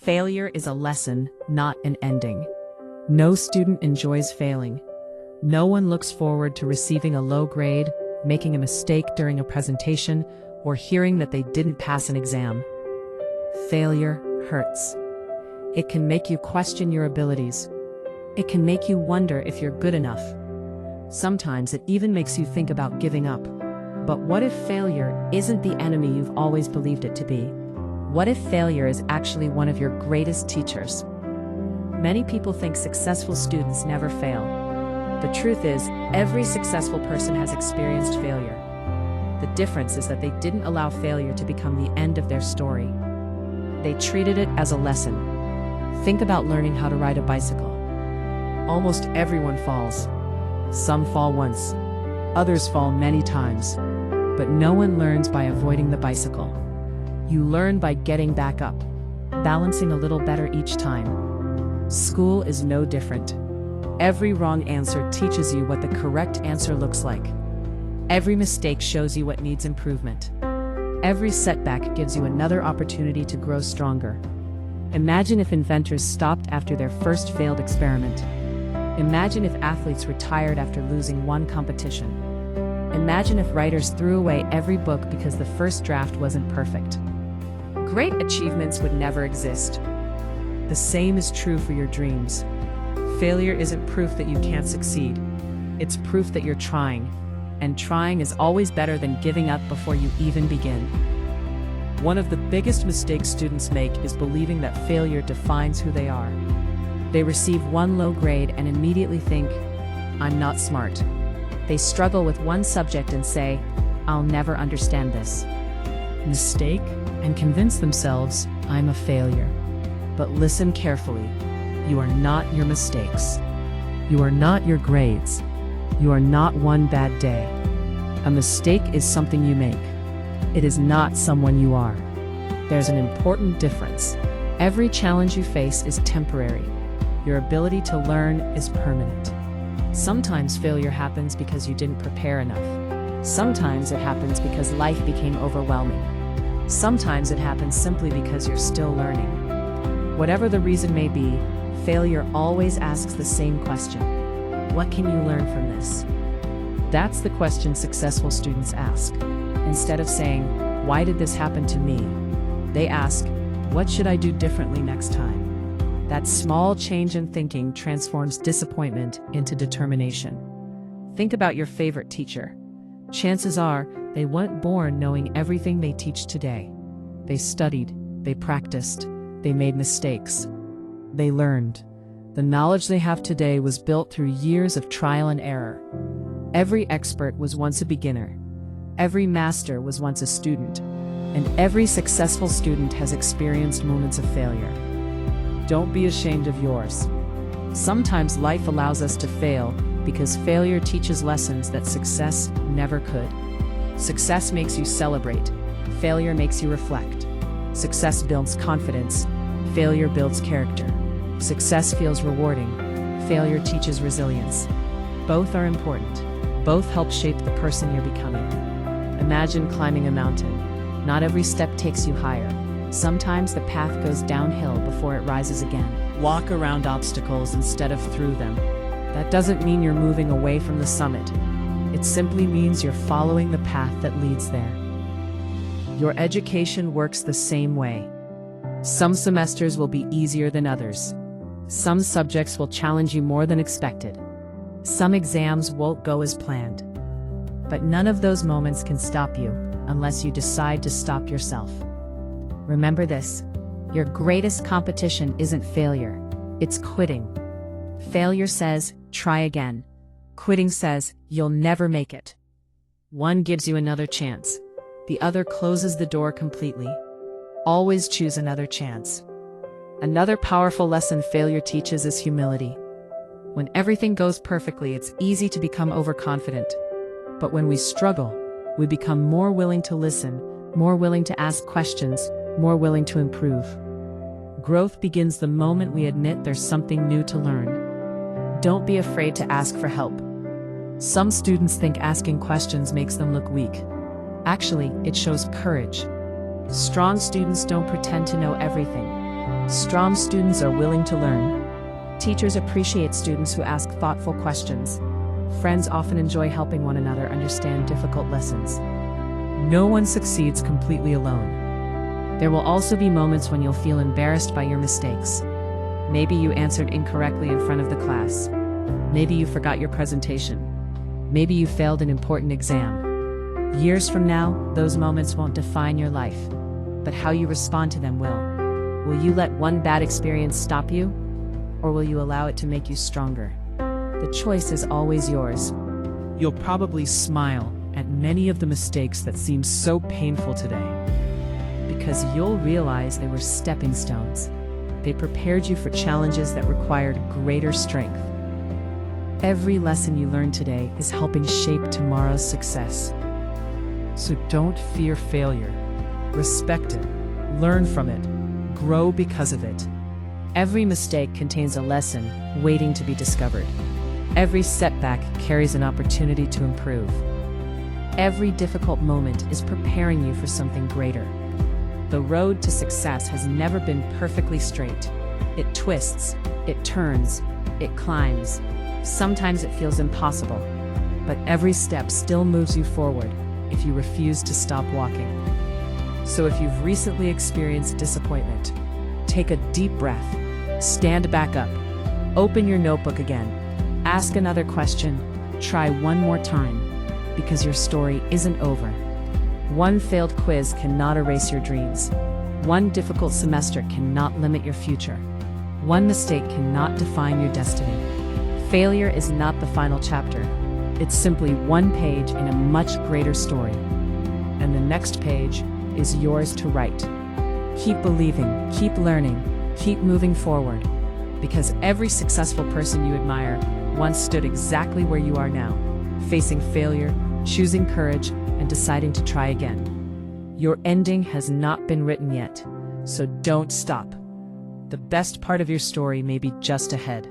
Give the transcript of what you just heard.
Failure is a lesson, not an ending. No student enjoys failing. No one looks forward to receiving a low grade, making a mistake during a presentation, or hearing that they didn't pass an exam. Failure hurts. It can make you question your abilities. It can make you wonder if you're good enough. Sometimes it even makes you think about giving up. But what if failure isn't the enemy you've always believed it to be? What if failure is actually one of your greatest teachers? Many people think successful students never fail. The truth is, every successful person has experienced failure. The difference is that they didn't allow failure to become the end of their story. They treated it as a lesson. Think about learning how to ride a bicycle. Almost everyone falls. Some fall once. Others fall many times. But no one learns by avoiding the bicycle. You learn by getting back up, balancing a little better each time. School is no different. Every wrong answer teaches you what the correct answer looks like. Every mistake shows you what needs improvement. Every setback gives you another opportunity to grow stronger. Imagine if inventors stopped after their first failed experiment. Imagine if athletes retired after losing one competition. Imagine if writers threw away every book because the first draft wasn't perfect. Great achievements would never exist. The same is true for your dreams. Failure isn't proof that you can't succeed. It's proof that you're trying. And trying is always better than giving up before you even begin. One of the biggest mistakes students make is believing that failure defines who they are. They receive one low grade and immediately think, "I'm not smart." They struggle with one subject and say, "I'll never understand this." Mistake and convince themselves, "I'm a failure." But listen carefully. You are not your mistakes. You are not your grades. You are not one bad day. A mistake is something you make. It is not someone you are. There's an important difference. Every challenge you face is temporary. Your ability to learn is permanent. Sometimes failure happens because you didn't prepare enough. Sometimes it happens because life became overwhelming. Sometimes it happens simply because you're still learning. Whatever the reason may be, failure always asks the same question. What can you learn from this? That's the question successful students ask. Instead of saying, "Why did this happen to me?" they ask, "What should I do differently next time?" That small change in thinking transforms disappointment into determination. Think about your favorite teacher. Chances are, they weren't born knowing everything they teach today. They studied, they practiced, they made mistakes. They learned. The knowledge they have today was built through years of trial and error. Every expert was once a beginner. Every master was once a student. And every successful student has experienced moments of failure. Don't be ashamed of yours. Sometimes life allows us to fail because failure teaches lessons that success never could. Success makes you celebrate. Failure makes you reflect. Success builds confidence. Failure builds character. Success feels rewarding. Failure teaches resilience. Both are important. Both help shape the person you're becoming. Imagine climbing a mountain. Not every step takes you higher. Sometimes the path goes downhill before it rises again. Walk around obstacles instead of through them. That doesn't mean you're moving away from the summit. It simply means you're following the path that leads there. Your education works the same way. Some semesters will be easier than others. Some subjects will challenge you more than expected. Some exams won't go as planned. But none of those moments can stop you unless you decide to stop yourself. Remember this, your greatest competition isn't failure, it's quitting. Failure says, try again. Quitting says, you'll never make it. One gives you another chance. The other closes the door completely. Always choose another chance. Another powerful lesson failure teaches is humility. When everything goes perfectly, it's easy to become overconfident. But when we struggle, we become more willing to listen, more willing to ask questions, more willing to improve. Growth begins the moment we admit there's something new to learn. Don't be afraid to ask for help. Some students think asking questions makes them look weak. Actually, it shows courage. Strong students don't pretend to know everything. Strong students are willing to learn. Teachers appreciate students who ask thoughtful questions. Friends often enjoy helping one another understand difficult lessons. No one succeeds completely alone. There will also be moments when you'll feel embarrassed by your mistakes. Maybe you answered incorrectly in front of the class. Maybe you forgot your presentation. Maybe you failed an important exam. Years from now, those moments won't define your life, but how you respond to them will. Will you let one bad experience stop you? Or will you allow it to make you stronger? The choice is always yours. You'll probably smile at many of the mistakes that seem so painful today, because you'll realize they were stepping stones. They prepared you for challenges that required greater strength. Every lesson you learn today is helping shape tomorrow's success. So don't fear failure. Respect it. Learn from it. Grow because of it. Every mistake contains a lesson waiting to be discovered. Every setback carries an opportunity to improve. Every difficult moment is preparing you for something greater. The road to success has never been perfectly straight. It twists, it turns, it climbs. Sometimes it feels impossible, but every step still moves you forward if you refuse to stop walking. So if you've recently experienced disappointment, take a deep breath. Stand back up. Open your notebook again. Ask another question. Try one more time, because your story isn't over. One failed quiz cannot erase your dreams. One difficult semester cannot limit your future. One mistake cannot define your destiny. Failure is not the final chapter. It's simply one page in a much greater story. And the next page is yours to write. Keep believing, keep learning, keep moving forward, because every successful person you admire once stood exactly where you are now, facing failure, choosing courage, and deciding to try again. Your ending has not been written yet, so don't stop. The best part of your story may be just ahead.